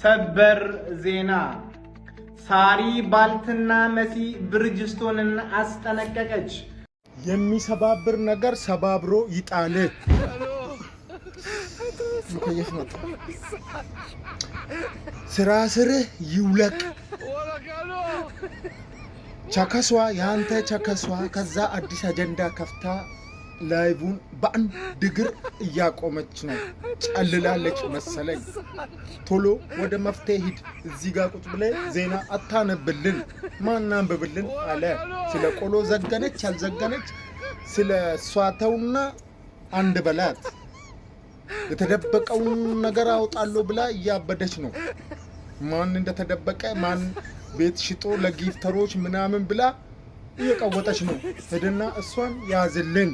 ሰበር ዜና ሳሪ ባልትና መሲ ብርጅስቶንን አስጠነቀቀች። የሚሰባብር ነገር ሰባብሮ ይጣል። ስራ ስርህ ይውለቅ። ቸከሷ ያንተ ቸከሷ ከዛ አዲስ አጀንዳ ከፍታ ላይቡን በአንድ እግር እያቆመች ነው። ጨልላለች መሰለኝ። ቶሎ ወደ መፍትሄ ሂድ። እዚህ ጋር ቁጭ ብለህ ዜና አታነብልን። ማን አንብብልን አለ። ስለ ቆሎ ዘገነች አልዘገነች ስለ ሷተውና አንድ በላት። የተደበቀውን ነገር አውጣለሁ ብላ እያበደች ነው። ማን እንደተደበቀ ማን ቤት ሽጦ ለጊፍተሮች ምናምን ብላ እየቀወጠች ነው። ሄደና እሷን ያዝልን።